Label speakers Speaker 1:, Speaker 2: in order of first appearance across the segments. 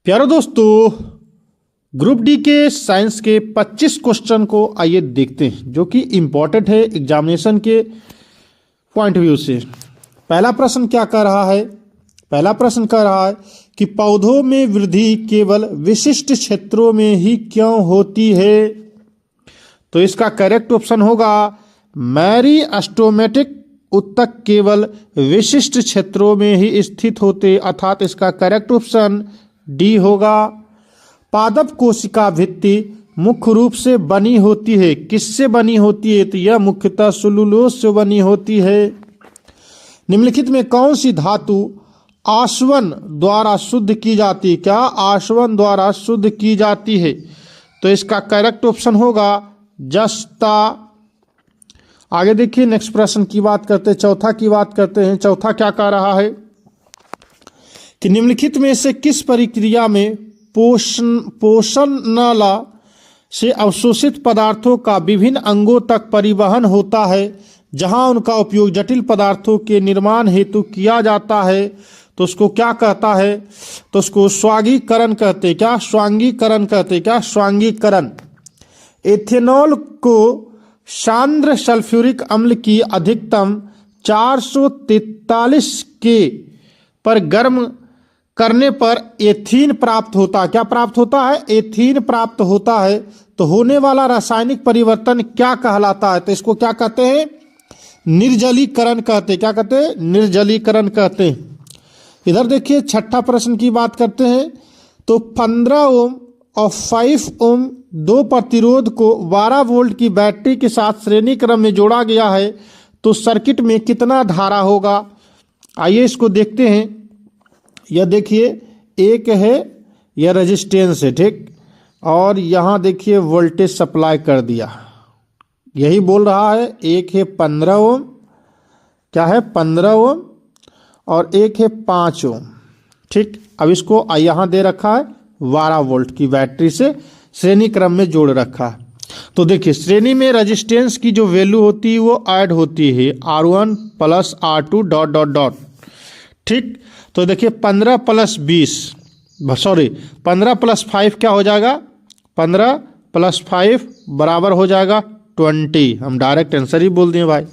Speaker 1: प्यारे दोस्तों, group D के साइंस के 25 क्वेश्चन को आइए देखते हैं जो कि इम्पोर्टेंट है एग्जामिनेशन के पॉइंट व्यू से। पहला प्रश्न क्या कह रहा है? पहला प्रश्न कह रहा है कि पौधों में वृद्धि केवल विशिष्ट क्षेत्रों में ही क्यों होती है? तो इसका करेक्ट ऑप्शन होगा मेरिस्टेमेटिक उत्तक केवल विशिष्ट क्षेत्रों में ही स्थित होते, अर्थात इसका करेक्ट ऑप्शन डी होगा। पादप कोशिका भित्ति मुख्य रूप से बनी होती है, किससे बनी होती है? तो यह मुख्यतः सेलुलोज से बनी होती है। निम्नलिखित में कौन सी धातु आसवन द्वारा शुद्ध की जाती है? क्या आसवन द्वारा शुद्ध की जाती है? तो इसका करेक्ट ऑप्शन होगा जस्ता। आगे देखिए, नेक्स्ट प्रश्न की बात करते हैं, चौथा की बात करते हैं। चौथा क्या कह रहा है कि निम्नलिखित में से किस प्रक्रिया में पोषण नाला से अवशोषित पदार्थों का विभिन्न अंगों तक परिवहन होता है, जहां उनका उपयोग जटिल पदार्थों के निर्माण हेतु किया जाता है? तो उसको क्या कहता है? तो उसको स्वांगीकरण कहते। क्या स्वांगीकरण कहते? क्या स्वांगीकरण। एथेनॉल को सांद्र सल्फ्यूरिक अम्ल की अधिकतम 443 के पर गर्म करने पर एथीन प्राप्त होता है। क्या प्राप्त होता है? एथीन प्राप्त होता है। तो होने वाला रासायनिक परिवर्तन क्या कहलाता है? तो इसको क्या कहते हैं? निर्जलीकरण कहते। क्या कहते हैं? निर्जलीकरण कहते हैं। इधर देखिए, छठा प्रश्न की बात करते हैं। तो 15 ओम और 5 ओम दो प्रतिरोध को 12 वोल्ट की बैटरी के साथ श्रेणी क्रम में जोड़ा गया है, तो सर्किट में कितना धारा होगा? आइए इसको देखते हैं। यह देखिए, एक है यह रेजिस्टेंस है, ठीक, और यहाँ देखिए वोल्टेज सप्लाई कर दिया, यही बोल रहा है। एक है 15 ओम, क्या है 15 ओम, और एक है 5 ओम, ठीक। अब इसको यहाँ दे रखा है 12 वोल्ट की बैटरी से श्रेणी क्रम में जोड़ रखा है। तो देखिए, श्रेणी में रेजिस्टेंस की जो वैल्यू होती है वो ऐड होती है R1 plus R2 dot dot dot, ठीक। तो देखिए 15 प्लस 5 क्या हो जाएगा? 15 प्लस 5 बराबर हो जाएगा 20। हम डायरेक्ट आंसर ही बोल दिए भाई।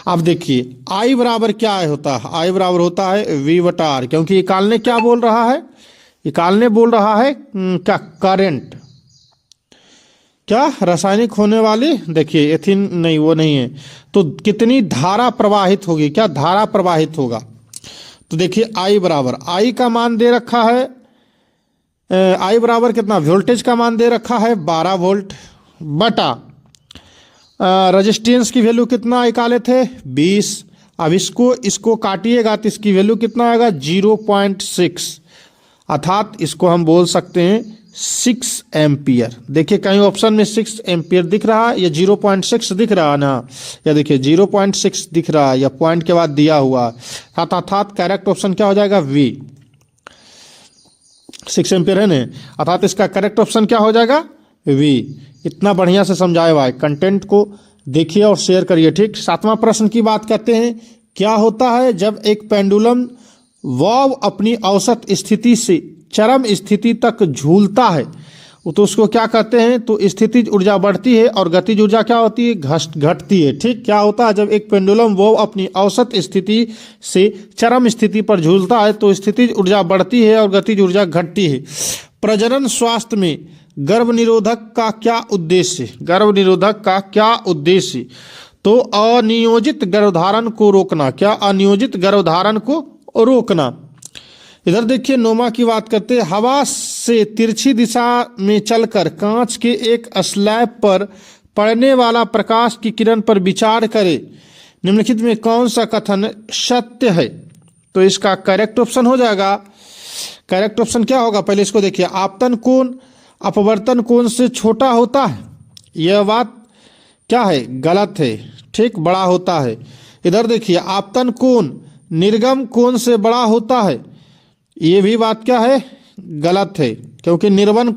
Speaker 1: अब देखिए I बराबर क्या होता है? I बराबर होता है V/R, क्योंकि निकालने क्या बोल रहा है? निकालने बोल रहा है क्या? करंट। क्या रासायनिक होने वाली, देखिए एथिन नहीं, वो नहीं है, तो कितनी धारा प्रवाहित होगी? क्या धारा प्रवाहित होगा? तो देखिए I बराबर, I का मान दे रखा है, I बराबर कितना? वोल्टेज का मान दे रखा है 12 वोल्ट बटा रेजिस्टेंस की वैल्यू कितना निकाले थे? 20। अब इसको काटिएगा तो इसकी वैल्यू कितना आएगा? 0.6, अर्थात इसको हम बोल सकते हैं 6 एम्पियर। देखिए कहीं ऑप्शन में 6 एम्पियर दिख रहा है या 0.6 दिख रहा है ना? या देखिए 0.6 दिख रहा है या पॉइंट के बाद दिया हुआ, अर्थात करेक्ट ऑप्शन क्या हो जाएगा? वी। 6 एम्पियर है ना, अर्थात इसका करेक्ट ऑप्शन क्या हो जाएगा? वी। इतना बढ़िया से समझाए भाई, कंटेंट को देखिए और शेयर करिए, ठीक। 7वां प्रश्न की बात करते हैं। क्या होता है जब एक पेंडुलम वाव अपनी औसत स्थिति से चरम स्थिति तक झूलता है? तो उसको क्या कहते हैं? तो स्थितिज ऊर्जा बढ़ती है और गतिज ऊर्जा क्या होती है? घटती है, ठीक। क्या होता है जब एक पेंडुलम वाव अपनी औसत स्थिति से चरम स्थिति पर झूलता है तो स्थितिज ऊर्जा बढ़ती है और गतिज ऊर्जा घटती है। प्रजनन स्वास्थ्य में गर्भ निरोधक का क्या उद्देश्य? गर्भ निरोधक का क्या उद्देश्य? तो अनियोजित गर्भधारण को रोकना। क्या? अनियोजित गर्भधारण को रोकना। इधर देखिए 9वां की बात करते हैं। हवा से तिरछी दिशा में चलकर कांच के एक स्लैब पर पड़ने वाला प्रकाश की किरण पर विचार करें। निम्नलिखित में कौन सा कथन सत्य है? तो इसका करेक्ट ऑप्शन हो जाएगा, करेक्ट ऑप्शन क्या होगा? पहले इसको देखिए, आपतन कोण अपवर्तन कोण से छोटा होता है, यह बात क्या है? गलत है, ठीक, बड़ा होता है। इधर देखिए, आपतन कोण निर्गम कोण से बड़ा होता है, ये भी बात क्या है? गलत है। क्योंकि निर्गमन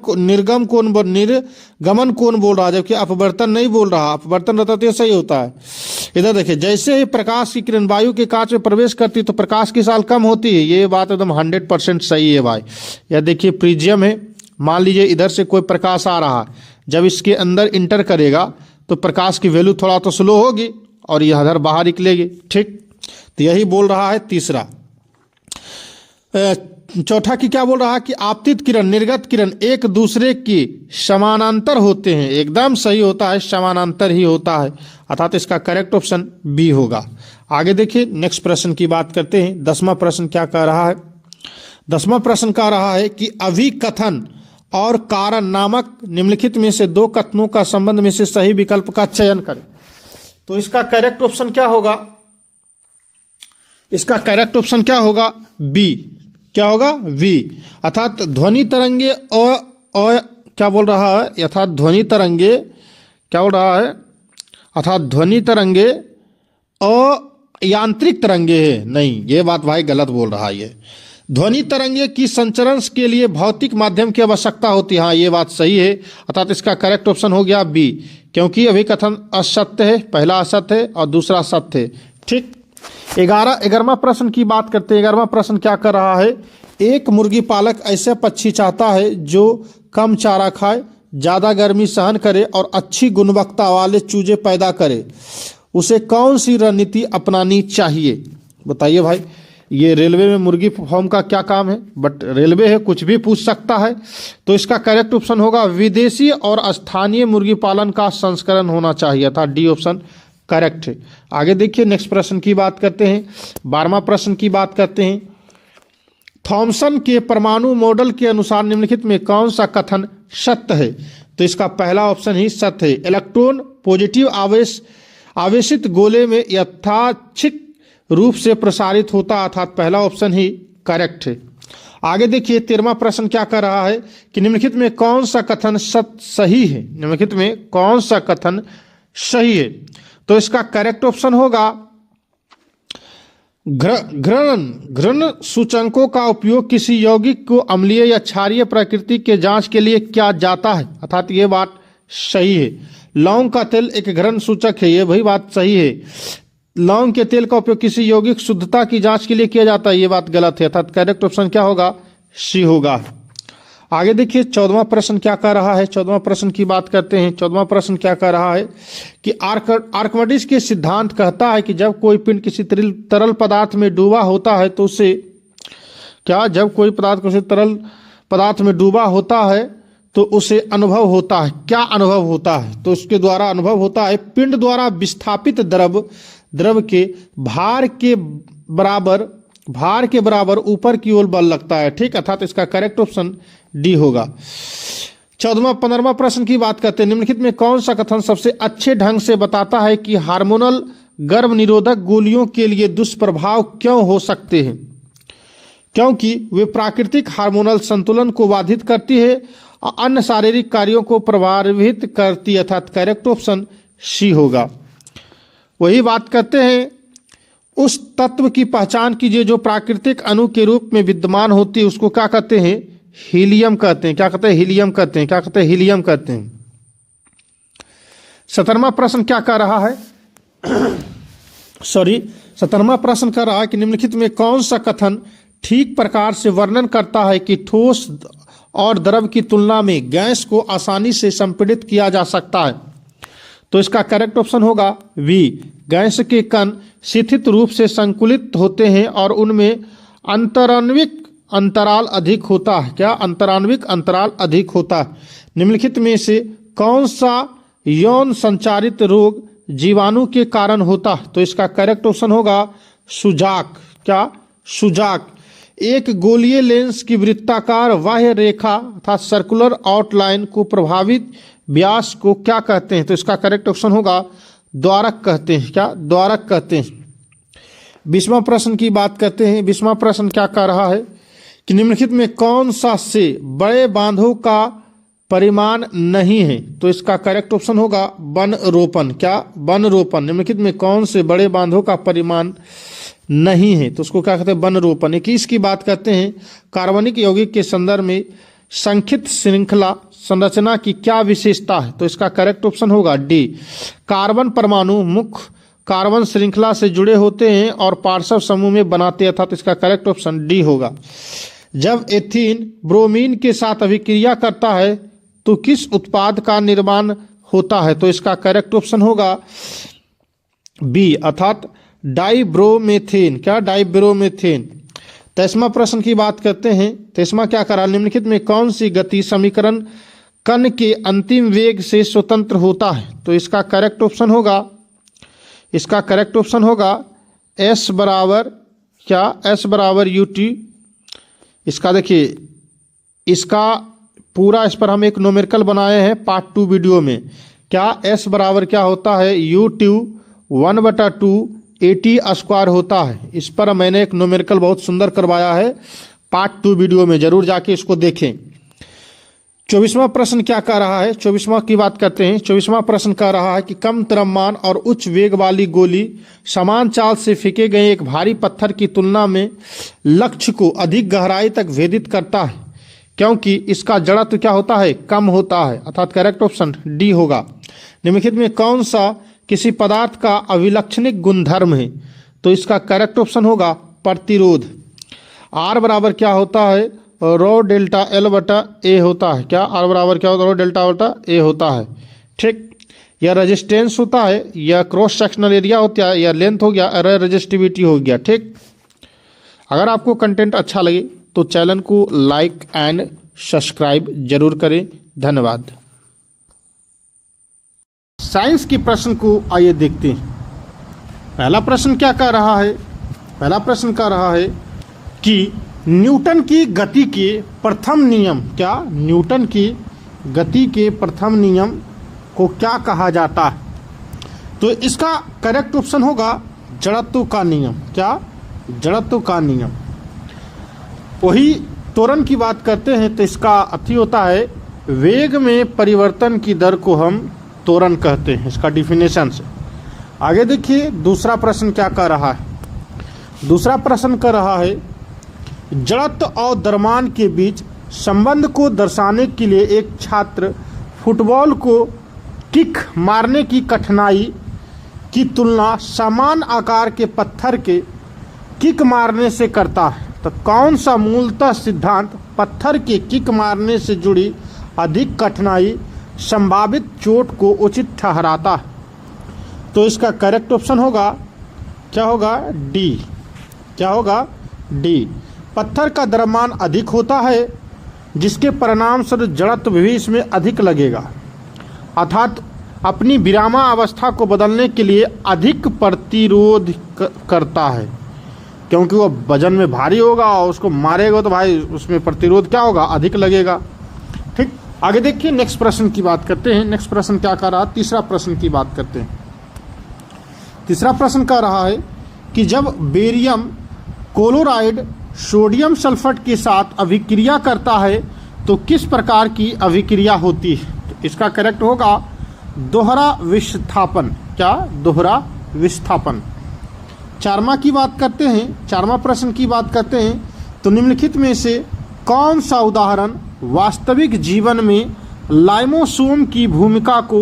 Speaker 1: कौन बोल रहा है, जबकि अपवर्तन नहीं बोल रहा। अपवर्तन रहता तो सही होता है। इधर देखिए, जैसे ही प्रकाश की किरण वायु के कांच में प्रवेश करती है तो प्रकाश की साल कम होती है। ये बात एकदम 100% सही है भाई। यह देखिए प्रिज्म है, मान लीजिए इधर से कोई प्रकाश आ रहा है, जब इसके अंदर इंटर करेगा तो प्रकाश की वैल्यू थोड़ा तो स्लो होगी और यह इधर बाहर निकलेगी। ठीक, तो यही बोल रहा है तीसरा। चौथा की क्या बोल रहा है कि आपतित किरण निर्गत किरण एक दूसरे की समानांतर होते हैं। एकदम सही होता है, समानांतर ही होता है, अर्थात इसका करेक्ट ऑप्शन बी होगा। आगे देखिए नेक्स्ट प्रश्न की बात करते हैं। 10वां प्रश्न क्या कह रहा है? 10वां प्रश्न कह रहा है कि अभिकथन और कारण नामक निम्नलिखित में से दो कथनों का संबंध में से सही विकल्प का चयन करें। तो इसका करेक्ट ऑप्शन क्या होगा? इसका करेक्ट ऑप्शन क्या होगा? बी। क्या होगा? वी। अर्थात ध्वनि तरंगे और क्या बोल रहा है? अर्थात ध्वनि तरंगे क्या बोल रहा है? अर्थात ध्वनि तरंगे यांत्रिक तरंगे है। नहीं, ये बात भाई गलत बोल रहा है। ये ध्वनि तरंगे की संचरण के लिए भौतिक माध्यम की आवश्यकता होती है। हाँ, ये बात सही है, अर्थात इसका करेक्ट ऑप्शन हो गया बी, क्योंकि अभिकथन असत्य है, पहला असत्य है और दूसरा सत्य है। ठीक, 11वां प्रश्न की बात करते हैं। 11वां प्रश्न क्या कर रहा है? एक मुर्गी पालक ऐसे पक्षी चाहता है जो कम चारा खाए, ज़्यादा गर्मी सहन करे और अच्छी गुणवत्ता वाले चूजे पैदा करे। उसे कौन सी रणनीति अपनानी चाहिए? बताइए भाई। ये रेलवे में मुर्गी फार्म का क्या काम है? बट रेलवे है, कुछ भी पूछ सकता है। तो इसका करेक्ट ऑप्शन होगा विदेशी और स्थानीय मुर्गी पालन का संस्करण होना चाहिए, था डी ऑप्शन करेक्ट है। आगे देखिए नेक्स्ट प्रश्न की बात करते हैं। 12वां प्रश्न की बात करते हैं। थॉमसन के परमाणु मॉडल के अनुसार निम्नलिखित में कौन सा कथन सत्य है? तो इसका पहला ऑप्शन ही सत्य है। इलेक्ट्रॉन पॉजिटिव आवेशित गोले में यादृच्छिक रूप से प्रसारित होता, अर्थात पहला ऑप्शन ही करेक्ट है। आगे देखिए 13वां प्रश्न क्या कर रहा है कि निम्नलिखित में कौन सा कथन सही है? निम्नलिखित में कौन सा कथन सही है? तो इसका करेक्ट ऑप्शन होगा घृण सूचकों का उपयोग किसी यौगिक को अम्लीय या क्षारीय प्रकृति के जांच के लिए किया जाता है, अर्थात ये बात सही है। लौंग का तेल एक घृण सूचक है, ये भी बात सही है। लौंग के तेल का उपयोग किसी यौगिक शुद्धता की जांच के लिए किया जाता है, ये बात गलत है, अर्थात करेक्ट ऑप्शन क्या होगा? सी होगा। आगे देखिए 14वां प्रश्न क्या कह रहा है। 14वां प्रश्न की बात करते हैं। 14वां प्रश्न क्या कह रहा है कि आर्किमिडीज के सिद्धांत कहता है कि जब कोई पिंड किसी तरल पदार्थ में डूबा होता है तो उसे जब कोई पदार्थ किसी तरल पदार्थ में डूबा होता है तो उसे अनुभव होता है। क्या अनुभव होता है? तो उसके द्वारा अनुभव होता है पिंड द्वारा विस्थापित द्रव के भार के बराबर ऊपर की ओर बल लगता है। ठीक, अर्थात इसका करेक्ट ऑप्शन डी होगा। 15वां प्रश्न की बात करते हैं। निम्नलिखित में कौन सा कथन सबसे अच्छे ढंग से बताता है कि हार्मोनल गर्भ निरोधक गोलियों के लिए दुष्प्रभाव क्यों हो सकते हैं? क्योंकि वे प्राकृतिक हार्मोनल संतुलन को बाधित करती है और अन्य शारीरिक कार्यों को प्रभावित करती है, अर्थात करेक्ट ऑप्शन सी होगा। वही बात करते हैं, उस तत्व की पहचान कीजिए जो प्राकृतिक अणु के रूप में विद्यमान होती है, उसको क्या कहते हैं? हीलियम कहते हैं। क्या कहते हैं? हीलियम कहते हैं। क्या कहते हैं? हीलियम कहते हैं। 17वां प्रश्न क्या कह रहा है? 17वां प्रश्न कह रहा है कि निम्नलिखित में कौन सा कथन ठीक प्रकार से वर्णन करता है कि ठोस और द्रव की तुलना में गैस को आसानी से संपीड़ित किया जा सकता है? तो इसका करेक्ट ऑप्शन होगा वी। गैस के कण शिथिल रूप से संकुलित होते हैं और उनमें अंतराण्विक अंतराल अधिक होता है। क्या? अंतराण्विक अंतराल अधिक होता है। निम्नलिखित में से कौन सा यौन संचारित रोग जीवाणु के कारण होता है? तो इसका करेक्ट ऑप्शन होगा सुजाक। क्या? सुजाक। एक गोलीय लेंस की वृत्ताकार बाह्य रेखा अर्थात सर्कुलर आउटलाइन को प्रभावित व्यास को क्या कहते हैं? तो इसका करेक्ट ऑप्शन होगा द्वारक कहते हैं। क्या? द्वारक कहते हैं। 20वां प्रश्न की बात करते हैं। 20वां प्रश्न क्या कह रहा है कि निम्नलिखित में कौन सा से बड़े बांधों का परिमाण नहीं है? तो इसका करेक्ट ऑप्शन होगा वन रोपण। क्या? वन रोपण। निम्नलिखित में कौन से बड़े बांधों का परिमाण नहीं है? तो उसको क्या कहते हैं? वन रोपण। 21 की बात करते हैं। कार्बनिक यौगिक के संदर्भ में संक्षिप्त श्रृंखला संरचना की क्या विशेषता है? तो इसका करेक्ट ऑप्शन होगा डी। कार्बन परमाणु मुख्य कार्बन श्रृंखला से जुड़े होते हैं और पार्श्व समूह में बनाते हैं, अर्थात इसका करेक्ट ऑप्शन डी होगा। जब एथीन ब्रोमीन के साथ अभिक्रिया करता है तो किस उत्पाद का निर्माण होता है? तो इसका करेक्ट ऑप्शन होगा बी, अर्थात डाइब्रोमेथेन। क्या? डाइब्रोमेथेन। 23वां प्रश्न की बात करते हैं। 23वां क्या करा? निम्नलिखित में कौन सी गति समीकरण कण के अंतिम वेग से स्वतंत्र होता है? तो इसका करेक्ट ऑप्शन होगा, इसका करेक्ट ऑप्शन होगा S बराबर क्या? S बराबर UT। इसका देखिए, इसका पूरा इस पर हम एक न्यूमेरिकल बनाए हैं पार्ट 2 वीडियो में। क्या? S बराबर क्या होता है? UT 1/2 AT² होता है। इस पर मैंने एक न्यूमेरिकल बहुत सुंदर करवाया है पार्ट 2 वीडियो में, जरूर जाके इसको देखें। 24वां प्रश्न क्या कह रहा है? 24वां की बात करते हैं। 24वां प्रश्न कह रहा है कि कम द्रव्यमान और उच्च वेग वाली गोली समान चाल से फेंके गए एक भारी पत्थर की तुलना में लक्ष्य को अधिक गहराई तक भेदित करता है, क्योंकि इसका जड़त्व क्या होता है? कम होता है, अर्थात करेक्ट ऑप्शन डी होगा। निम्नलिखित में कौन सा किसी पदार्थ का अविलक्षणिक गुणधर्म है? तो इसका करेक्ट ऑप्शन होगा प्रतिरोध। आर बराबर क्या होता है? रो डेल्टा एल बटा ए होता है। क्या? आर बराबर क्या होता है? रो डेल्टा बटा ए होता है। ठीक, यह रेजिस्टेंस होता है, यह क्रॉस सेक्शनल एरिया होता है, यह लेंथ हो गया, एरर रेजिस्टिविटी हो गया। ठीक, अगर आपको कंटेंट अच्छा लगे तो चैनल को लाइक एंड सब्सक्राइब जरूर करें। धन्यवाद। साइंस के प्रश्न को आइए देखते हैं। पहला प्रश्न क्या कह रहा है? पहला प्रश्न कह रहा है कि न्यूटन की गति के प्रथम नियम, क्या? न्यूटन की गति के प्रथम नियम को क्या कहा जाता है? तो इसका करेक्ट ऑप्शन होगा जड़त्व का नियम। क्या? जड़त्व का नियम। वही त्वरण की बात करते हैं तो इसका अर्थ होता है वेग में परिवर्तन की दर को हम त्वरण कहते हैं, इसका डिफिनेशन से। आगे देखिए दूसरा प्रश्न क्या कह रहा है। दूसरा प्रश्न कह रहा है जड़त्व और द्रव्यमान के बीच संबंध को दर्शाने के लिए एक छात्र फुटबॉल को किक मारने की कठिनाई की तुलना समान आकार के पत्थर के किक मारने से करता है। तो कौन सा मूलतः सिद्धांत पत्थर के किक मारने से जुड़ी अधिक कठिनाई संभावित चोट को उचित ठहराता है? तो इसका करेक्ट ऑप्शन होगा क्या होगा? डी। क्या होगा? डी। पत्थर का द्रव्यमान अधिक होता है जिसके परिणाम स्वरूप जड़त्व भी इसमें अधिक लगेगा, अर्थात अपनी विरामावस्था को बदलने के लिए अधिक प्रतिरोध करता है, क्योंकि वो वजन में भारी होगा और उसको मारेगा तो भाई उसमें प्रतिरोध क्या होगा? अधिक लगेगा। ठीक, आगे देखिए नेक्स्ट प्रश्न की बात करते हैं। नेक्स्ट प्रश्न क्या कह रहा है? तीसरा प्रश्न की बात करते हैं। तीसरा प्रश्न कह रहा है कि जब बेरियम क्लोराइड सोडियम सल्फेट के साथ अभिक्रिया करता है तो किस प्रकार की अभिक्रिया होती है? तो इसका करेक्ट होगा दोहरा विस्थापन। क्या? दोहरा विस्थापन। चारमा की बात करते हैं। चारमा प्रश्न की बात करते हैं तो निम्नलिखित में से कौन सा उदाहरण वास्तविक जीवन में लाइमोसोम की भूमिका को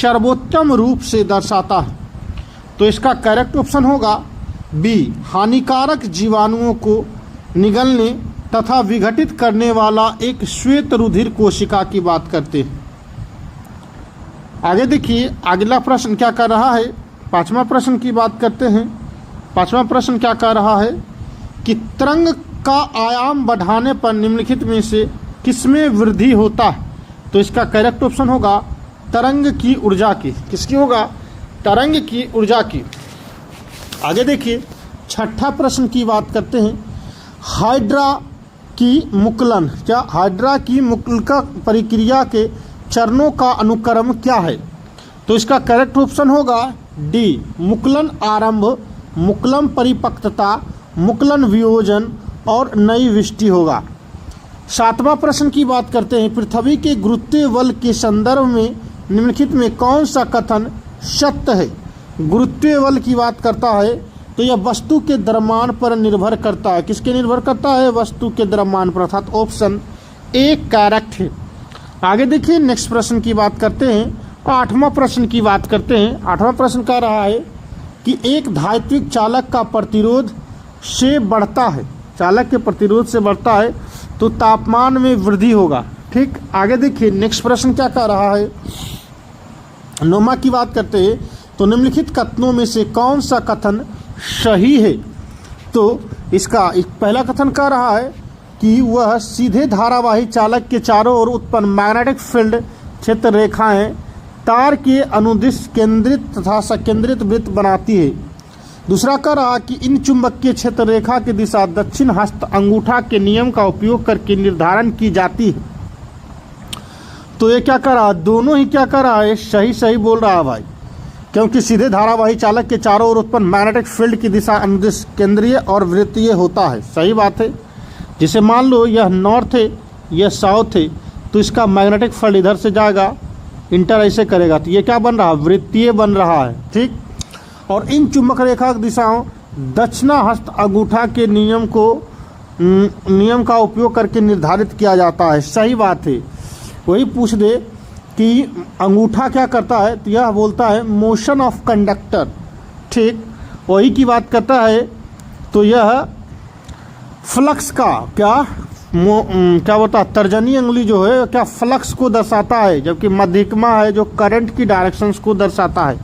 Speaker 1: सर्वोत्तम रूप से दर्शाता है? तो इसका करेक्ट ऑप्शन होगा बी, हानिकारक जीवाणुओं को निगलने तथा विघटित करने वाला एक श्वेत रुधिर कोशिका की बात करते हैं। आगे देखिए अगला प्रश्न क्या कर रहा है? पांचवा प्रश्न की बात करते हैं। पांचवा प्रश्न क्या कह रहा है कि तरंग का आयाम बढ़ाने पर निम्नलिखित में से किसमें वृद्धि होता है? तो इसका करेक्ट ऑप्शन होगा तरंग की ऊर्जा की। किसकी होगा? तरंग की ऊर्जा की। आगे देखिए छठा प्रश्न की बात करते हैं। हाइड्रा की मुकुलन, क्या? हाइड्रा की मुकुलका प्रक्रिया के चरणों का अनुक्रम क्या है? तो इसका करेक्ट ऑप्शन होगा डी, मुकुलन आरंभ, मुकुलन परिपक्वता, मुकुलन वियोजन और नई वृष्टि होगा। सातवां प्रश्न की बात करते हैं। पृथ्वी के गुरुत्वीय बल के संदर्भ में निम्नलिखित में कौन सा कथन सत्य है? गुरुत्वीय बल की बात करता है तो यह वस्तु के द्रव्यमान पर निर्भर करता है। किसके निर्भर करता है? वस्तु के द्रव्यमान पर, अर्थात ऑप्शन ए करेक्ट है। आगे देखिए नेक्स्ट प्रश्न की बात करते हैं, 8वां प्रश्न की बात करते हैं। 8वां प्रश्न कह रहा है कि एक धात्विक चालक का प्रतिरोध से बढ़ता है, चालक के प्रतिरोध से बढ़ता है तो तापमान में वृद्धि होगा। ठीक, आगे देखिए नेक्स्ट प्रश्न क्या कह रहा है। 9वां की बात करते हैं, तो निम्नलिखित कथनों में से कौन सा कथन सही है। तो इसका पहला कथन कह रहा है कि वह सीधे धारावाही चालक के चारों ओर उत्पन्न मैग्नेटिक फील्ड क्षेत्र रेखाएं तार के अनुदिश केंद्रित तथा सकेंद्रित वृत्त बनाती है। दूसरा कह रहा कि इन चुंबकीय क्षेत्र रेखा की दिशा दक्षिण हस्त अंगूठा के नियम का उपयोग करके निर्धारण की जाती है। तो ये क्या कर रहा है, दोनों ही क्या कर रहा है, सही सही बोल रहा है भाई, क्योंकि सीधे धारावाही चालक के चारों ओर उत्पन्न मैग्नेटिक फील्ड की दिशा अनुदिश केंद्रीय और वृत्तीय होता है। सही बात है। जैसे मान लो यह नॉर्थ है, यह साउथ है, तो इसका मैग्नेटिक फील्ड इधर से जाएगा, इंटर ऐसे करेगा, तो ये क्या बन रहा है, वृत्तीय बन रहा है। ठीक, और इन चुंबक रेखा की दिशाओं दक्षिणा हस्त अंगूठा के नियम का उपयोग करके निर्धारित किया जाता है। सही बात है। वही पूछ दे कि अंगूठा क्या करता है, तो यह बोलता है मोशन ऑफ कंडक्टर। ठीक, वही की बात करता है, तो यह फ्लक्स का क्या बोलता है, तर्जनी अंगुली जो है क्या फ्लक्स को दर्शाता है, जबकि मध्यमा है जो करंट की डायरेक्शंस को दर्शाता है।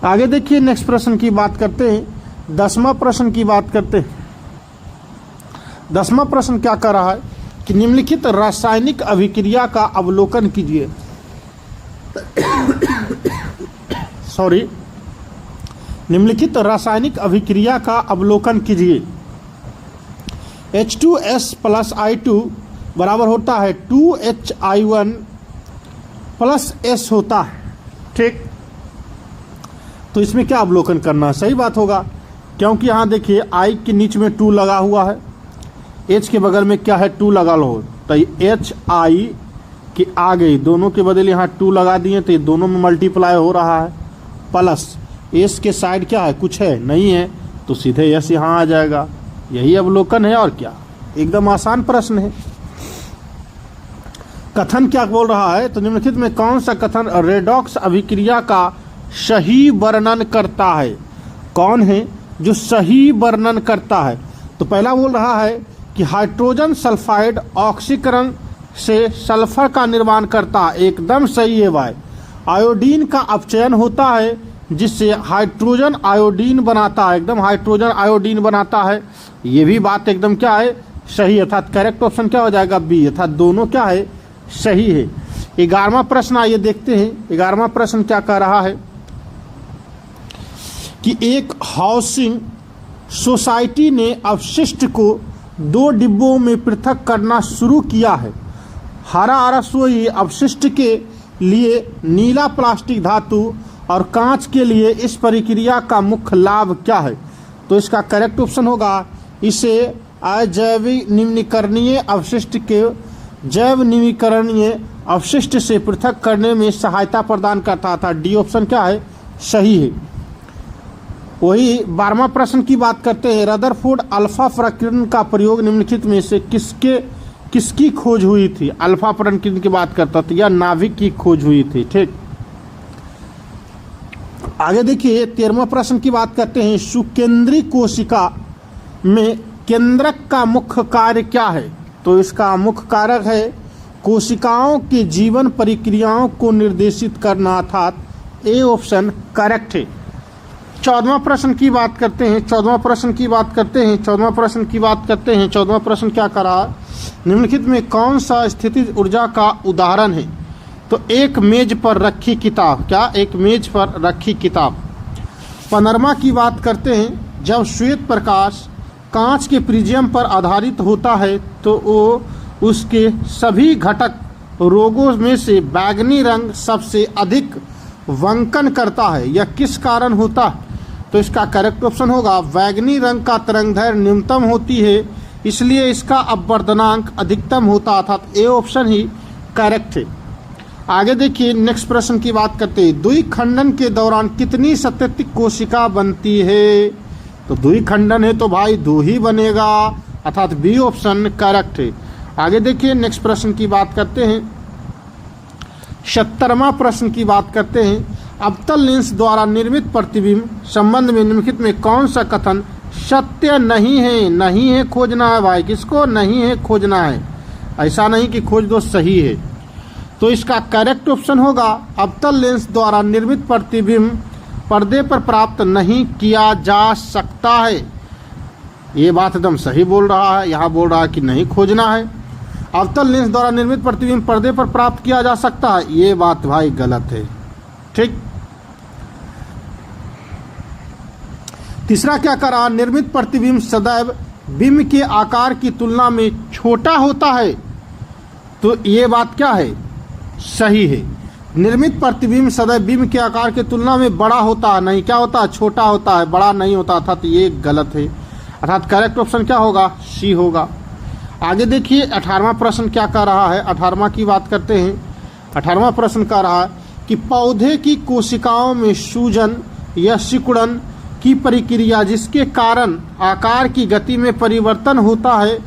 Speaker 1: आगे देखिए नेक्स्ट प्रश्न की बात करते हैं। 10वां प्रश्न की बात करते हैं। 10वां प्रश्न क्या कर रहा है कि निम्नलिखित रासायनिक अभिक्रिया का अवलोकन कीजिए। सॉरी, निम्नलिखित रासायनिक अभिक्रिया का अवलोकन कीजिए। H2S + I2 बराबर होता है 2HI1 + S होता है। ठीक, तो इसमें क्या अवलोकन करना है, सही बात होगा, क्योंकि यहाँ देखिए I के नीचे में 2 लगा हुआ है, H के बगल में क्या है 2 लगा लो, तो HI के आगे दोनों के बदले यहाँ 2 लगा दिए, तो ये दोनों में मल्टीप्लाई हो रहा है, प्लस S के साइड क्या है, कुछ है नहीं है, तो सीधे S यहाँ आ जाएगा। यही अवलोकन है और क्या, एकदम आसान प्रश्न है। कथन क्या बोल रहा है, तो निम्नलिखित में कौन सा कथन रेडॉक्स अभिक्रिया का सही वर्णन करता है। कौन है जो सही वर्णन करता है, तो पहला बोल रहा है कि हाइड्रोजन सल्फाइड ऑक्सीकरण से सल्फर का निर्माण करता है। एकदम सही है भाई। आयोडीन का अपचयन होता है जिससे हाइड्रोजन आयोडीन बनाता है, एकदम हाइड्रोजन आयोडीन बनाता है। ये भी बात एकदम क्या है, सही, अर्थात करेक्ट ऑप्शन क्या हो जाएगा, बी, अर्थात दोनों क्या है, सही है। 11वां प्रश्न आइए देखते हैं। 11वां प्रश्न क्या कह रहा है कि एक हाउसिंग सोसाइटी ने अपशिष्ट को 2 डिब्बों में पृथक करना शुरू किया है। हरा रसोई अपशिष्ट के लिए नीला प्लास्टिक धातु और कांच के लिए इस प्रक्रिया का मुख्य लाभ क्या है। तो इसका करेक्ट ऑप्शन होगा, इसे अजैविक निम्नीकरणीय अपशिष्ट के जैव निम्नीकरणीय अपशिष्ट से पृथक करने में सहायता प्रदान करता था। डी ऑप्शन क्या है, सही है। वही 12वां प्रश्न की बात करते हैं। रदरफोर्ड अल्फा प्रकीर्णन का प्रयोग निम्नलिखित में से किसकी खोज हुई थी। अल्फा प्रकीर्णन की बात करता था, या नाभिक की खोज हुई थी। ठीक, आगे देखिए 13वां प्रश्न की बात करते हैं। सुकेंद्री कोशिका में केंद्रक का मुख्य कार्य क्या है। तो इसका मुख्य कारक है कोशिकाओं के जीवन प्रक्रियाओं को निर्देशित करना, अर्थात ए ऑप्शन करेक्ट है। 14वां प्रश्न की बात करते हैं। 14वां प्रश्न की बात करते हैं। 14वां प्रश्न क्या करा, निम्नलिखित में कौन सा स्थितिज ऊर्जा का उदाहरण है। तो एक मेज पर रखी किताब, क्या, एक मेज पर रखी किताब। 15वां की बात करते हैं। जब श्वेत प्रकाश कांच के प्रिज्म पर आधारित होता है तो वो उसके सभी घटक रोगों में से बैंगनी रंग सबसे अधिक वंकन करता है। यह किस कारण होता है। तो इसका करेक्ट ऑप्शन होगा, बैंगनी रंग का तरंगदैर्घ्य न्यूनतम होती है, इसलिए इसका अपवर्तनांक अधिकतम होता, अर्थात ए ऑप्शन ही करेक्ट है। आगे देखिए नेक्स्ट प्रश्न की बात करते हैं। द्विखंडन के दौरान कितनी सतत कोशिका बनती है। तो द्विखंडन है तो भाई 2 ही बनेगा, अर्थात बी ऑप्शन करेक्ट है। आगे देखिए नेक्स्ट प्रश्न की बात करते हैं। 70वां प्रश्न की बात करते हैं। अवतल लेंस द्वारा निर्मित प्रतिबिंब संबंध में निम्नलिखित में कौन सा कथन सत्य नहीं है? नहीं है खोजना है भाई, किसको नहीं है खोजना है, ऐसा नहीं कि खोज दो, सही है। तो इसका करेक्ट ऑप्शन होगा अवतल लेंस द्वारा निर्मित प्रतिबिंब पर्दे पर प्राप्त नहीं किया जा सकता है। ये बात एकदम सही बोल रहा है, यहाँ बोल रहा है कि नहीं खोजना है। अवतल लेंस द्वारा निर्मित प्रतिबिंब पर्दे पर प्राप्त किया जा सकता है, ये बात भाई गलत है। ठीक। तीसरा क्या करा, निर्मित प्रतिबिंब सदैव बिंब के आकार की तुलना में छोटा होता है। तो ये बात क्या है, सही है। निर्मित प्रतिबिंब सदैव बिंब के आकार की तुलना में बड़ा होता है, नहीं क्या होता है, छोटा होता है, बड़ा नहीं होता, अर्थात ये गलत है। अर्थात करेक्ट ऑप्शन क्या होगा, सी होगा। आगे देखिए 18वां प्रश्न क्या कह रहा है। 18वां की बात करते हैं। 18वां प्रश्न कह रहा है कि पौधे की कोशिकाओं में सूजन या सिकुड़न की प्रक्रिया जिसके कारण आकार की गति में परिवर्तन होता है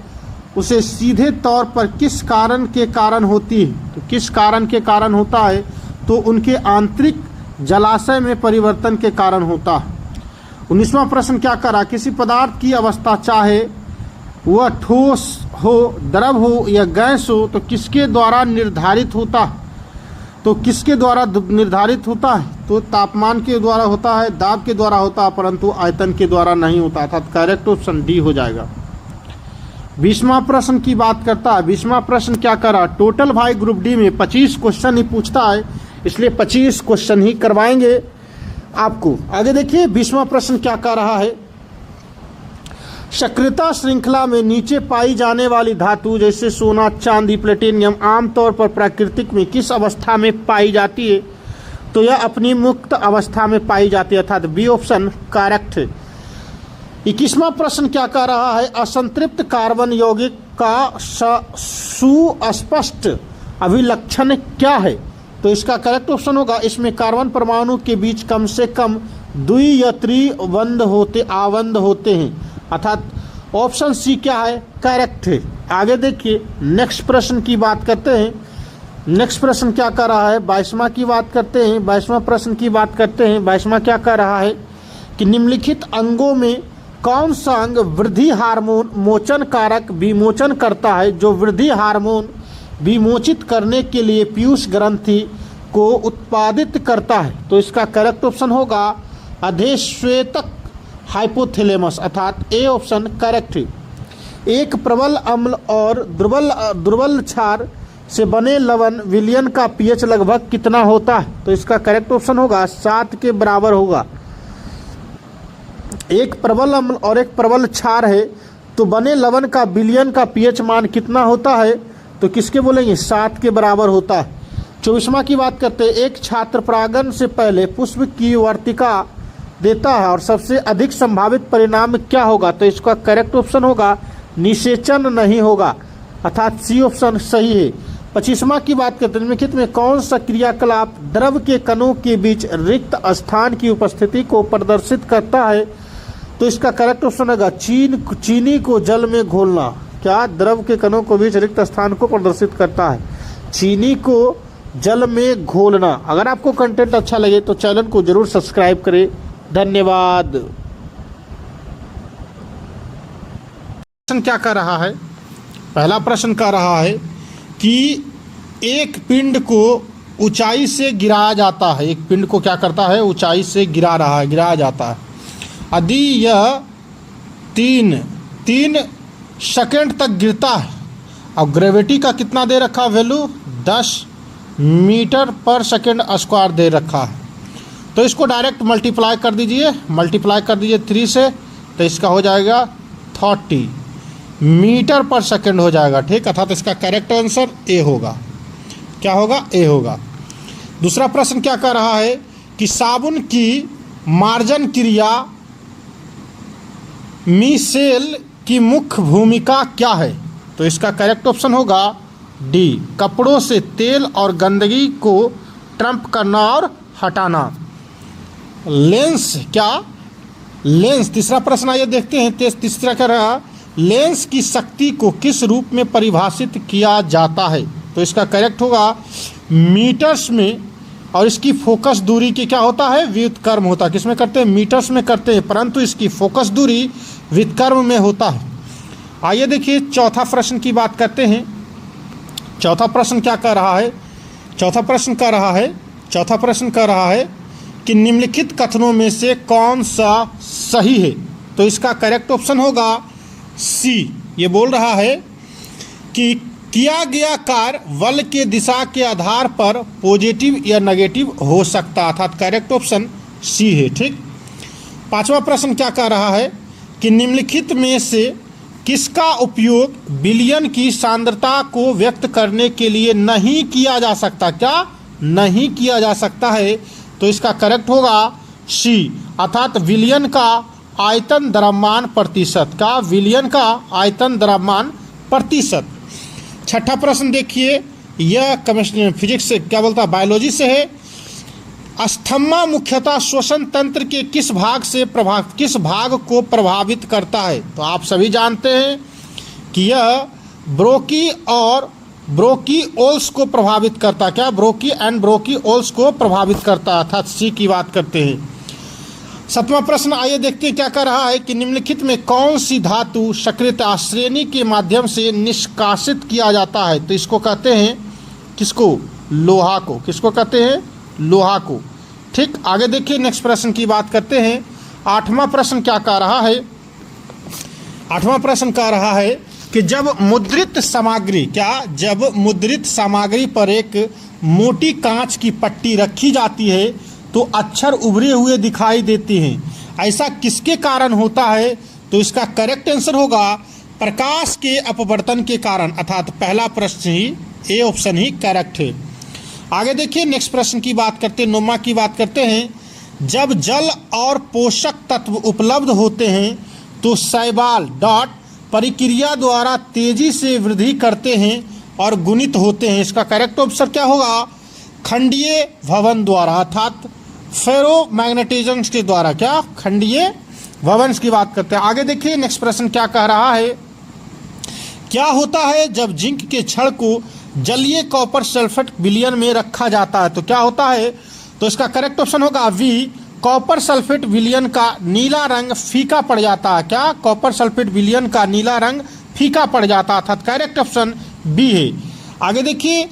Speaker 1: उसे सीधे तौर पर किस कारण के कारण होती है? तो किस कारण के कारण होता है? तो उनके आंतरिक जलाशय में परिवर्तन के कारण होता है। 19वां प्रश्न क्या करा, किसी पदार्थ की अवस्था चाहे वह ठोस हो, द्रव हो या गैस हो तो किसके द्वारा निर्धारित होता है? तो किसके द्वारा निर्धारित होता है? तो तापमान के द्वारा होता है, दाब के द्वारा होता है, परंतु आयतन के द्वारा नहीं होता, अर्थात करेक्ट ऑप्शन डी हो जाएगा। 20वां प्रश्न की बात करता है। 20वां प्रश्न क्या करा, टोटल भाई ग्रुप डी में 25 क्वेश्चन ही पूछता है, इसलिए 25 क्वेश्चन ही करवाएंगे आपको। आगे देखिए 20वां प्रश्न क्या कह रहा है, सक्रियता श्रृंखला में नीचे पाई जाने वाली धातु जैसे सोना, चांदी, प्लेटिनियम आमतौर पर प्राकृतिक में किस अवस्था में पाई जाती है? तो यह अपनी मुक्त अवस्था में पाई जाती है, अर्थात बी ऑप्शन करेक्ट है। 21वां प्रश्न क्या कह रहा है, असंतृप्त कार्बन यौगिक का सुस्पष्ट अभिलक्षण क्या है? तो इसका करेक्ट ऑप्शन होगा, इसमें कार्बन परमाणु के बीच कम से कम द्वि या आबंध होते हैं, अर्थात ऑप्शन सी क्या है, करेक्ट है। आगे देखिए नेक्स्ट प्रश्न की बात करते हैं। नेक्स्ट प्रश्न क्या कर रहा है, 22वां की बात करते हैं। 22वां प्रश्न की बात करते हैं। 22वां क्या कर रहा है कि निम्नलिखित अंगों में कौन सा अंग वृद्धि हार्मोन मोचन कारक विमोचन करता है, जो वृद्धि हार्मोन विमोचित करने के लिए पीयूष ग्रंथि को उत्पादित करता है? तो इसका करेक्ट ऑप्शन होगा अधेश्वेतक हाइपोथैलेमस, अर्थात ए ऑप्शन करेक्ट है। एक प्रबल अम्ल और दुर्बल क्षार से बने लवण विलयन का पीएच लगभग कितना होता है? तो इसका करेक्ट ऑप्शन होगा 7 के बराबर होगा। एक प्रबल अम्ल और एक प्रबल क्षार है तो बने लवण का विलयन का पीएच मान कितना होता है? तो किसके बोलेंगे, 7 के बराबर होता है। 24वां की बात करते हैं। एक छात्र परागण से पहले पुष्प की वर्तिका देता है और सबसे अधिक संभावित परिणाम क्या होगा? तो इसका करेक्ट ऑप्शन होगा निषेचन नहीं होगा, अर्थात सी ऑप्शन सही है। 25वां की बात करते हैं। निम्नलिखित में कौन सा क्रियाकलाप द्रव के कणों के बीच रिक्त स्थान की उपस्थिति को प्रदर्शित करता है? तो इसका करेक्ट ऑप्शन होगा चीनी को जल में घोलना। क्या द्रव के कणों के बीच रिक्त स्थान को प्रदर्शित करता है? चीनी को जल में घोलना। अगर आपको कंटेंट अच्छा लगे तो चैनल को जरूर सब्सक्राइब करें। धन्यवाद। प्रश्न क्या कर रहा है, पहला प्रश्न कह रहा है कि एक पिंड को ऊंचाई से गिराया जाता है। एक पिंड को क्या करता है, ऊंचाई से गिराया जाता है। यदि यह तीन सेकेंड तक गिरता है और ग्रेविटी का कितना दे रखा वैल्यू, 10 मीटर पर सेकेंड स्क्वायर दे रखा है, तो इसको डायरेक्ट मल्टीप्लाई कर दीजिए 3 से, तो इसका हो जाएगा 30 मीटर पर सेकेंड हो जाएगा। ठीक, अर्थात इसका करेक्ट आंसर ए होगा। क्या होगा, ए होगा। दूसरा प्रश्न क्या कह रहा है कि साबुन की मार्जन क्रिया मिसेल की मुख्य भूमिका क्या है? तो इसका करेक्ट ऑप्शन होगा डी, कपड़ों से तेल और गंदगी को ट्रम्प करना और हटाना। लेंस, क्या लेंस? तीसरा प्रश्न आइए देखते हैं। तीसरा कह रहा लेंस की शक्ति को किस रूप में परिभाषित किया जाता है? तो इसका करेक्ट होगा मीटर्स में, और इसकी फोकस दूरी की क्या होता है? व्युत्क्रम होता है। किसमें करते हैं? मीटर्स में करते हैं, परंतु इसकी फोकस दूरी व्युत्क्रम में होता है। आइए देखिए चौथा प्रश्न की बात करते हैं। चौथा प्रश्न क्या कह रहा है? चौथा प्रश्न कह रहा है कि निम्नलिखित कथनों में से कौन सा सही है? तो इसका करेक्ट ऑप्शन होगा सी। ये बोल रहा है कि किया गया कार्य बल के दिशा के आधार पर पॉजिटिव या नेगेटिव हो सकता, अर्थात करेक्ट ऑप्शन सी है। ठीक। पांचवा प्रश्न क्या कह रहा है कि निम्नलिखित में से किसका उपयोग विलयन की सांद्रता को व्यक्त करने के लिए नहीं किया जा सकता? क्या नहीं किया जा सकता है? तो इसका करेक्ट होगा सी, अर्थात विलयन का आयतन द्रव्यमान प्रतिशत का, विलयन का आयतन द्रव्यमान प्रतिशत। छठा प्रश्न देखिए, यह केमिस्ट्री फिजिक्स से क्या बोलता है? बायोलॉजी से है। अस्थमा मुख्यतः श्वसन तंत्र के किस भाग को प्रभावित करता है? तो आप सभी जानते हैं कि यह ब्रोंकिओल्स को प्रभावित करता है। क्या? ब्रोंकिओल्स को प्रभावित करता है, अर्थात सी की बात करते हैं। सातवां प्रश्न आइए देखते हैं क्या कर रहा है कि निम्नलिखित में कौन सी धातु सक्रियता श्रेणी के माध्यम से निष्कासित किया जाता है? तो इसको कहते हैं किसको? लोहा को। किसको कहते हैं? लोहा को। ठीक। आगे देखिए नेक्स्ट प्रश्न की बात करते हैं। आठवां प्रश्न क्या कह रहा है? आठवां प्रश्न कह रहा है कि जब मुद्रित सामग्री पर एक मोटी कांच की पट्टी रखी जाती है तो अक्षर उभरे हुए दिखाई देते हैं, ऐसा किसके कारण होता है? तो इसका करेक्ट आंसर होगा प्रकाश के अपवर्तन के कारण, अर्थात पहला प्रश्न ही, ए ऑप्शन ही करेक्ट है। आगे देखिए नेक्स्ट प्रश्न की बात करते हैं, 9वां की बात करते हैं। जब जल और पोषक तत्व उपलब्ध होते हैं तो शैवाल प्रक्रिया द्वारा तेजी से वृद्धि करते हैं और गुणित होते हैं। इसका करेक्ट आंसर क्या होगा? खंडीय भवन द्वारा, अर्थात फेरोमैग्नेटिज्म के द्वारा। क्या? खंडीय भवन की बात करते हैं। आगे देखिए नेक्स्ट प्रश्न क्या कह रहा है? क्या होता है जब जिंक के छड़ को जलीय कॉपर सल्फेट विलयन में रखा जाता है? तो क्या होता है? तो इसका करेक्ट ऑप्शन होगा वी, कॉपर सल्फेट विलयन का नीला रंग फीका पड़ जाता है। क्या? कॉपर सल्फेट विलयन का नीला रंग फीका पड़ जाता है, अर्थात करेक्ट ऑप्शन बी है। आगे देखिए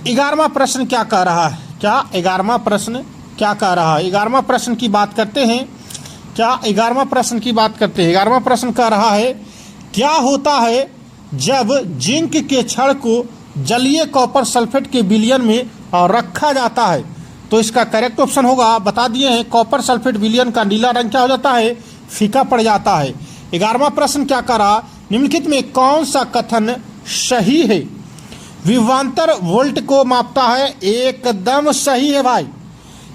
Speaker 1: 11वां प्रश्न क्या कह रहा है? क्या 11वां प्रश्न क्या कह रहा है? 11वां प्रश्न की बात करते हैं। क्या 11वां प्रश्न की बात करते हैं? 11वां प्रश्न कह रहा है क्या होता है जब जिंक के छड़ को जलीय कॉपर सल्फेट के विलयन में रखा जाता है? तो इसका करेक्ट ऑप्शन होगा, बता दिए हैं, कॉपर सल्फेट विलयन का नीला रंग क्या हो जाता है? फीका पड़ जाता है। 11वां प्रश्न क्या कह रहा? निम्नलिखित में कौन सा कथन सही है? विभवांतर वोल्ट को मापता है। एकदम सही है भाई।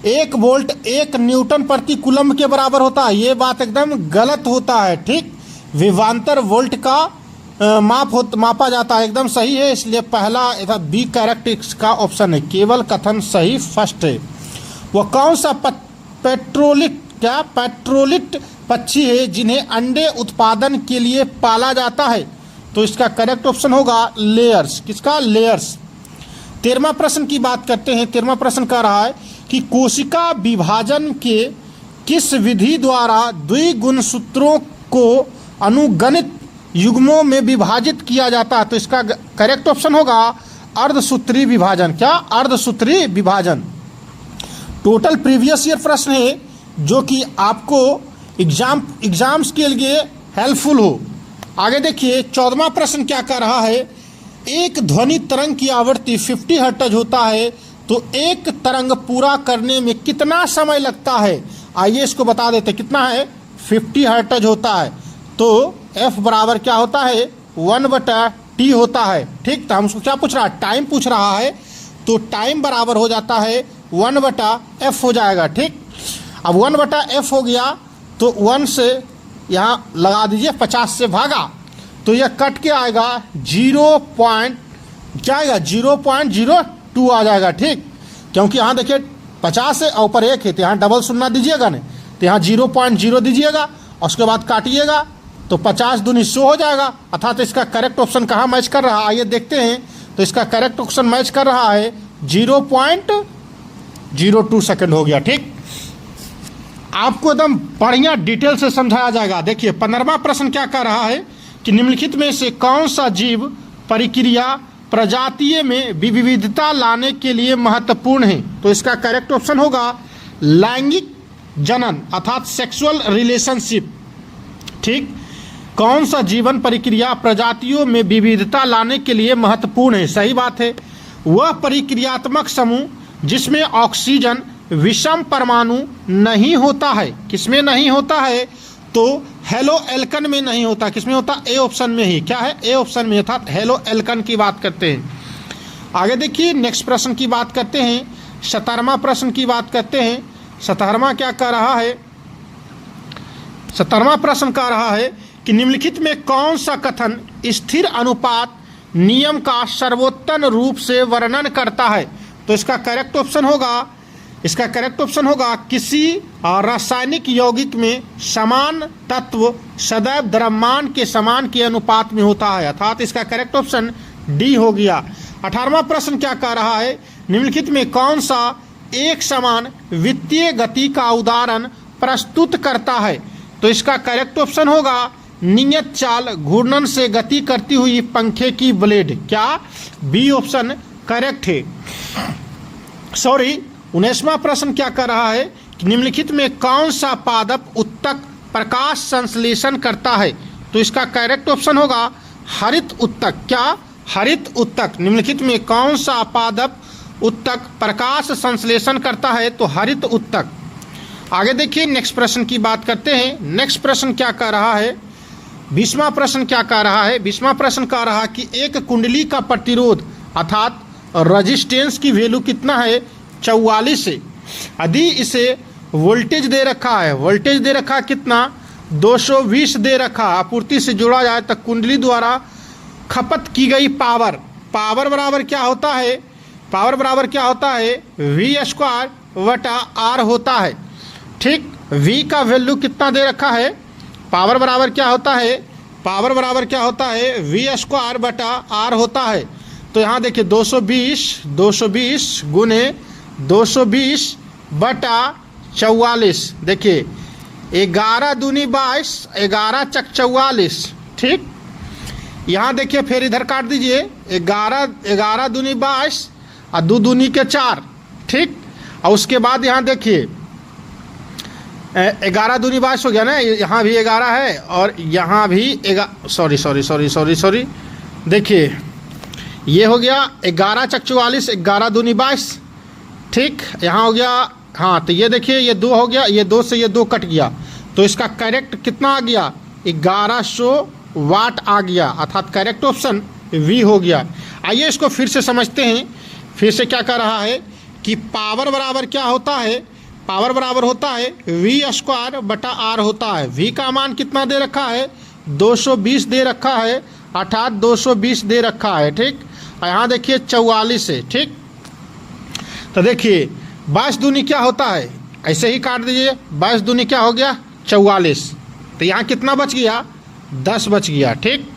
Speaker 1: 1 वोल्ट 1 न्यूटन प्रति कूलम के बराबर होता है, ये बात एकदम गलत होता है। ठीक। विभवांतर वोल्ट का मापा जाता है, एकदम सही है। इसलिए पहला बी करेक्ट का ऑप्शन है, केवल कथन सही फर्स्ट है। वह कौन सा पेट्रोलिट पक्षी है जिन्हें अंडे उत्पादन के लिए पाला जाता है? तो इसका करेक्ट ऑप्शन होगा लेयर्स। किसका? लेयर्स। 13वां प्रश्न की बात करते हैं। 13वां प्रश्न कह रहा है कि कोशिका विभाजन के किस विधि द्वारा द्विगुणसूत्रों को अनुगणित युग्मों में विभाजित किया जाता है? तो इसका करेक्ट ऑप्शन होगा अर्धसूत्री विभाजन। क्या? अर्धसूत्री विभाजन। टोटल प्रीवियस ईयर प्रश्न है जो कि आपको एग्जाम्स के लिए हेल्पफुल हो। आगे देखिए 14वां प्रश्न क्या कह रहा है? एक ध्वनि तरंग की आवृत्ति 50 हर्ट्ज होता है तो एक तरंग पूरा करने में कितना समय लगता है? आइए इसको बता देते कितना है। 50 हर्ट्ज होता है तो F बराबर क्या होता है? 1/T होता है। ठीक। तो हमको क्या पूछ रहा है? टाइम पूछ रहा है, तो टाइम बराबर हो जाता है 1/F हो जाएगा। ठीक। अब 1/F हो गया तो 1 से यहाँ लगा दीजिए, 50 से भागा तो यह कट के आएगा 0.02 आ जाएगा। ठीक। क्योंकि यहाँ देखिए 50 है और ऊपर 1 है तो यहाँ डबल शून्य दीजिएगा नहीं, तो यहाँ 0.0 दीजिएगा और उसके बाद काटिएगा तो 50 दूनी 100 हो जाएगा, अर्थात इसका करेक्ट ऑप्शन कहाँ मैच कर रहा है, आइए देखते हैं। तो इसका करेक्ट ऑप्शन मैच कर रहा है 0.02 सेकंड हो गया। ठीक, आपको एकदम बढ़िया डिटेल से समझाया जाएगा। देखिए 15वां प्रश्न क्या कह रहा है कि निम्नलिखित में से कौन सा जीव प्रक्रिया प्रजातीय में विविधता लाने के लिए महत्वपूर्ण है। तो इसका करेक्ट ऑप्शन होगा लैंगिक जनन अर्थात सेक्सुअल रिलेशनशिप। ठीक, कौन सा जीवन प्रक्रिया प्रजातियों में विविधता लाने के लिए महत्वपूर्ण है, सही बात है। वह प्रक्रियात्मक समूह जिसमें ऑक्सीजन विषम परमाणु नहीं होता है। किसमें नहीं होता है, तो हेलो एल्कन में नहीं होता। किसमें होता, ए ऑप्शन में ही। क्या है, ए ऑप्शन में, अर्थात हेलो एल्कन की बात करते हैं। आगे देखिए नेक्स्ट प्रश्न की बात करते हैं, 17वां प्रश्न की बात करते हैं। 17वां क्या कह रहा है, 17वां प्रश्न कह रहा है कि निम्नलिखित में कौन सा कथन स्थिर अनुपात नियम का सर्वोत्तम रूप से वर्णन करता है। तो इसका करेक्ट ऑप्शन होगा किसी रासायनिक यौगिक में समान तत्व सदैव द्रव्यमान के समान के अनुपात में होता है, अर्थात इसका करेक्ट ऑप्शन डी हो गया। 18वां प्रश्न क्या कह रहा है, निम्नलिखित में कौन सा एक समान वित्तीय गति का उदाहरण प्रस्तुत करता है। तो इसका करेक्ट ऑप्शन होगा नियत चाल घूर्णन से गति करती हुई पंखे की ब्लेड। क्या, बी ऑप्शन करेक्ट है। 19वां प्रश्न क्या कर रहा है कि निम्नलिखित में कौन सा पादप उत्तक प्रकाश संश्लेषण करता है। तो इसका करेक्ट ऑप्शन होगा हरित उत्तक। क्या, हरित उत्तक। निम्नलिखित में कौन सा पादप उत्तक प्रकाश संश्लेषण करता है, तो हरित उत्तक। आगे देखिए नेक्स्ट प्रश्न की बात करते हैं। नेक्स्ट प्रश्न क्या कह रहा है, 20वां प्रश्न क्या कह रहा है, 20वां प्रश्न कह रहा है कि एक कुंडली का प्रतिरोध अर्थात रेजिस्टेंस की वैल्यू कितना है, 44 है। यदि इसे वोल्टेज दे रखा है, वोल्टेज दे रखा कितना, 220 दे रखा, आपूर्ति से जोड़ा जाए तो कुंडली द्वारा खपत की गई पावर बराबर क्या होता है, पावर बराबर क्या होता है, V² बटा R होता है। ठीक, V का वैल्यू कितना दे रखा है, पावर बराबर क्या होता है, पावर बराबर क्या होता है, V² बटा R होता है। तो यहाँ देखिए 220 गुने 220 बटा 44, देखिए 11 दूनी 22, 11 चक 44। ठीक, यहाँ देखिए फिर इधर काट दीजिए, 11 दूनी 22 और 2 दूनी के 4। ठीक, और उसके बाद यहाँ देखिए 11 दूनी 22 हो गया ना, यहाँ भी 11 है और यहाँ भी सॉरी देखिए ये हो गया 11 चक 44, 11 दूनी 22। ठीक, यहाँ हो गया, हाँ तो ये देखिए ये 2 हो गया, ये 2 से ये 2 कट गया, तो इसका करेक्ट कितना आ गया, 1100 वाट आ गया, अर्थात करेक्ट ऑप्शन वी हो गया। आइए इसको फिर से समझते हैं। फिर से क्या कर रहा है कि पावर बराबर क्या होता है, पावर बराबर होता है V² बटा R होता है। V का मान कितना दे रखा है, 220 दे रखा है, अर्थात 220 दे रखा है। ठीक, और यहाँ देखिए 44 है। ठीक, तो देखिए 22 दूनी क्या होता है, ऐसे ही काट दीजिए, 22 दूनी क्या हो गया, 44। तो यहाँ कितना बच गया, 10 बच गया। ठीक,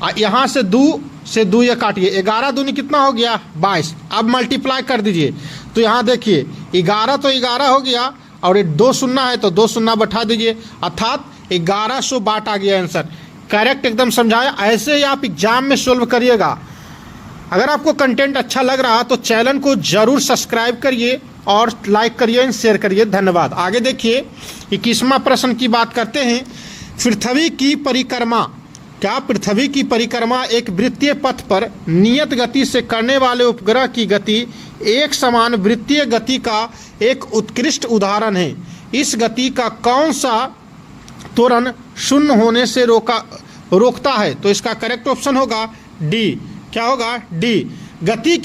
Speaker 1: और यहाँ से 2 ये काटिए, 11 दूनी कितना हो गया, 22। अब मल्टीप्लाई कर दीजिए, तो यहाँ देखिए 11 तो 11 हो गया और ये 2 शून्य है तो 2 शून्य बैठा दीजिए, अर्थात 1100 वाट आ गया आंसर। करेक्ट एकदम समझाया। ऐसे ही आप एग्जाम में सोल्व करिएगा। अगर आपको कंटेंट अच्छा लग रहा तो चैनल को जरूर सब्सक्राइब करिए और लाइक करिए एंड शेयर करिए। धन्यवाद। आगे देखिए 21वां प्रश्न की बात करते हैं। पृथ्वी की परिक्रमा, क्या पृथ्वी की परिक्रमा एक वृत्तीय पथ पर नियत गति से करने वाले उपग्रह की गति एक समान वृत्तीय गति का एक उत्कृष्ट उदाहरण है। इस गति का कौन सा त्वरण शून्य होने से रोकता है। तो इसका करेक्ट ऑप्शन होगा डी। क्या होगा, डी। गति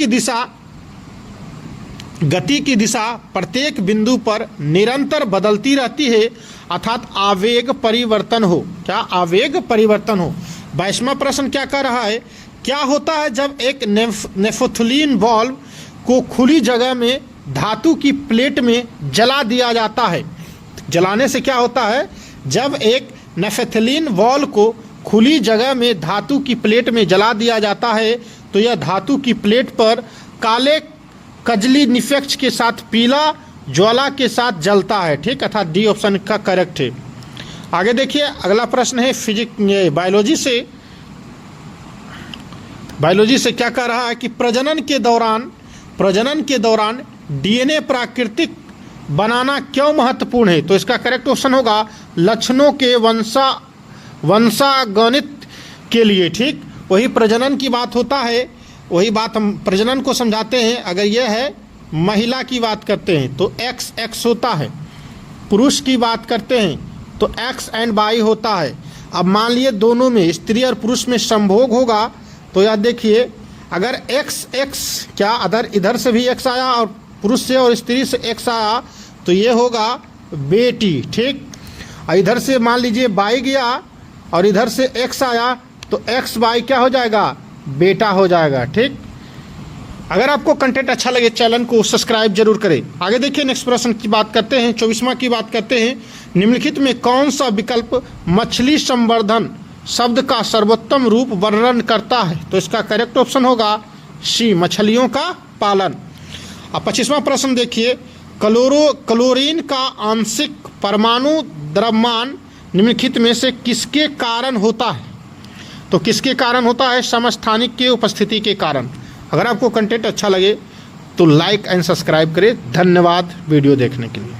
Speaker 1: की दिशा प्रत्येक बिंदु पर निरंतर बदलती रहती है, अर्थात आवेग परिवर्तन हो। क्या आवेग परिवर्तन हो। 22वां प्रश्न क्या कर रहा है, क्या होता है जब एक नेफ्थलीन बॉल्ब को खुली जगह में धातु की प्लेट में जला दिया जाता है। जलाने से क्या होता है, जब एक नेफेथिलीन वॉल को खुली जगह में धातु की प्लेट में जला दिया जाता है तो यह धातु की प्लेट पर काले कजली निफेक्स के साथ पीला ज्वाला के साथ जलता है। ठीक, अर्थात डी ऑप्शन का करेक्ट है। आगे देखिए, अगला प्रश्न है बायोलॉजी से क्या कह रहा है कि प्रजनन के दौरान डीएनए प्राकृतिक बनाना क्यों महत्वपूर्ण है। तो इसका करेक्ट ऑप्शन होगा लक्षणों के वंशागणित के लिए। ठीक, वही प्रजनन की बात होता है, वही बात हम प्रजनन को समझाते हैं। अगर यह है महिला की बात करते हैं तो XX होता है, पुरुष की बात करते हैं तो X एंड Y होता है। अब मान लिए दोनों में, स्त्री और पुरुष में संभोग होगा तो यह देखिए, अगर XX क्या अदर इधर से भी X आया और पुरुष से और स्त्री से X आया तो ये होगा बेटी। ठीक, और इधर से मान लीजिए Y गया और इधर से X आया तो XY क्या हो जाएगा, बेटा हो जाएगा। ठीक, अगर आपको कंटेंट अच्छा लगे चैनल को सब्सक्राइब जरूर करें। आगे देखिए, नेक्स्ट प्रश्न की बात करते हैं, 24वां की बात करते हैं। निम्नलिखित में कौन सा विकल्प मछली संवर्धन शब्द का सर्वोत्तम रूप वर्णन करता है। तो इसका करेक्ट ऑप्शन होगा सी, मछलियों का पालन। अब 25वां प्रश्न देखिए, क्लोरीन का आंशिक परमाणु द्रव्यमान निम्नलिखित में से किसके कारण होता है। तो किसके कारण होता है, समस्थानिक के उपस्थिति के कारण। अगर आपको कंटेंट अच्छा लगे तो लाइक एंड सब्सक्राइब करें। धन्यवाद वीडियो देखने के लिए।